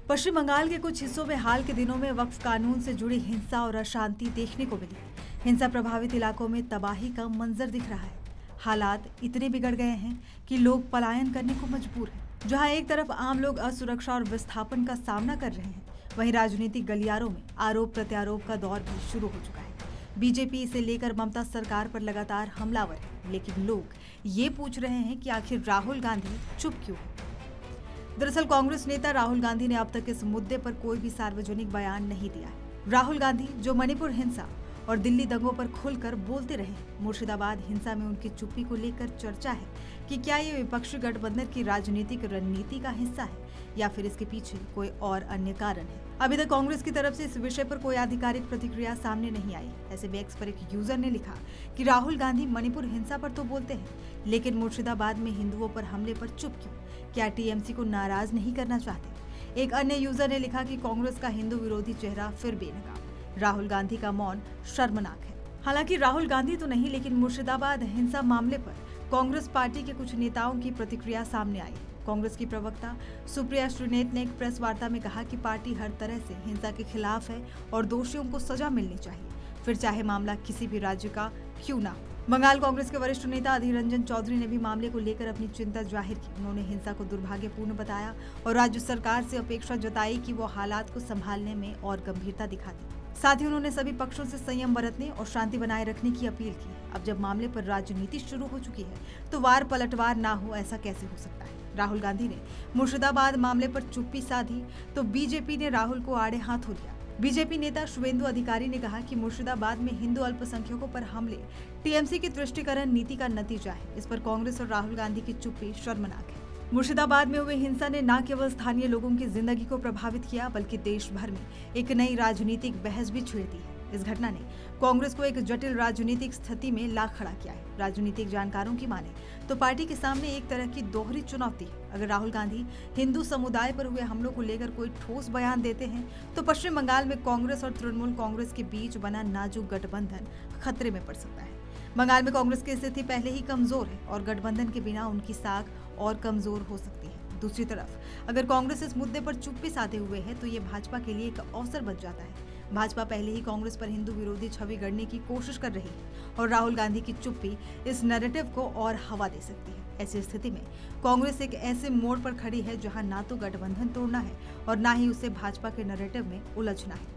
पश्चिम बंगाल के कुछ हिस्सों में हाल के दिनों में वक्फ कानून से जुड़ी हिंसा और अशांति देखने को मिली। हिंसा प्रभावित इलाकों में तबाही का मंजर दिख रहा है। हालात इतने बिगड़ गए हैं कि लोग पलायन करने को मजबूर हैं। जहां एक तरफ आम लोग असुरक्षा और विस्थापन का सामना कर रहे हैं, वहीं राजनीतिक गलियारों में आरोप प्रत्यारोप का दौर भी शुरू हो चुका है। बीजेपी इसे लेकर ममता सरकार पर लगातार हमलावर है, लेकिन लोग ये पूछ रहे हैं कि आखिर राहुल गांधी चुप क्यों है। दरअसल कांग्रेस नेता राहुल गांधी ने अब तक इस मुद्दे पर कोई भी सार्वजनिक बयान नहीं दिया है। राहुल गांधी जो मणिपुर हिंसा और दिल्ली दंगों पर खुलकर बोलते रहे, मुर्शिदाबाद हिंसा में उनकी चुप्पी को लेकर चर्चा है कि क्या ये विपक्षी गठबंधन की राजनीतिक रणनीति का हिस्सा है या फिर इसके पीछे कोई और अन्य कारण है। अभी तक कांग्रेस की तरफ से इस विषय पर कोई आधिकारिक प्रतिक्रिया सामने नहीं आई। ऐसे में एक्स पर एक यूजर ने लिखा कि राहुल गांधी मणिपुर हिंसा पर तो बोलते हैं, लेकिन मुर्शिदाबाद में हिंदुओं पर हमले पर चुप क्यों? क्या टीएमसी को नाराज नहीं करना चाहते? एक अन्य यूजर ने लिखा कि कांग्रेस का हिंदू विरोधी चेहरा फिर बेनकाब। राहुल गांधी का मौन शर्मनाक है। हालांकि राहुल गांधी तो नहीं, लेकिन मुर्शिदाबाद हिंसा मामले पर कांग्रेस पार्टी के कुछ नेताओं की प्रतिक्रिया सामने आई। कांग्रेस की प्रवक्ता सुप्रिया श्रीनेत ने एक प्रेस वार्ता में कहा कि पार्टी हर तरह से हिंसा के खिलाफ है और दोषियों को सजा मिलनी चाहिए, फिर चाहे मामला किसी भी राज्य का क्यों ना हो। बंगाल कांग्रेस के वरिष्ठ नेता अधीर रंजन चौधरी ने भी मामले को लेकर अपनी चिंता जाहिर की। उन्होंने हिंसा को दुर्भाग्यपूर्ण बताया और राज्य सरकार से अपेक्षा जताई कि वो हालात को संभालने में और गंभीरता दिखाती। साथ ही उन्होंने सभी पक्षों से संयम बरतने और शांति बनाए रखने की अपील की। अब जब मामले पर राजनीति शुरू हो चुकी है तो वार पलटवार ना हो, ऐसा कैसे हो सकता है? राहुल गांधी ने मुर्शिदाबाद मामले पर चुप्पी साधी तो बीजेपी ने राहुल को आड़े हाथों लिया। बीजेपी नेता शुवेंदु अधिकारी ने कहा कि मुर्शिदाबाद में हिंदू अल्पसंख्यकों पर हमले टीएमसी की तुष्टीकरण नीति का नतीजा है। इस पर कांग्रेस और राहुल गांधी की चुप्पी शर्मनाक है। मुर्शिदाबाद में हुए हिंसा ने न केवल स्थानीय लोगों की जिंदगी को प्रभावित किया, बल्कि देश भर में एक नई राजनीतिक बहस भी छेड़ दी है। इस घटना ने कांग्रेस को एक जटिल राजनीतिक स्थिति में ला खड़ा किया है। राजनीतिक जानकारों की माने तो पार्टी के सामने एक तरह की दोहरी चुनौती है। अगर राहुल गांधी हिंदू समुदाय पर हुए हमलों को लेकर कोई ठोस बयान देते हैं तो पश्चिम बंगाल में कांग्रेस और तृणमूल कांग्रेस के बीच बना नाजुक गठबंधन खतरे में पड़ सकता है। बंगाल में कांग्रेस की स्थिति पहले ही कमजोर है और गठबंधन के बिना उनकी साख और कमजोर हो सकती है। दूसरी तरफ अगर कांग्रेस इस मुद्दे पर चुप्पी साधे हुए है तो ये भाजपा के लिए एक अवसर बन जाता है। भाजपा पहले ही कांग्रेस पर हिंदू विरोधी छवि गढ़ने की कोशिश कर रही है और राहुल गांधी की चुप्पी इस नैरेटिव को और हवा दे सकती है। ऐसी स्थिति में कांग्रेस एक ऐसे मोड़ पर खड़ी है जहां ना तो गठबंधन तोड़ना है और ना ही उसे भाजपा के नैरेटिव में उलझना है।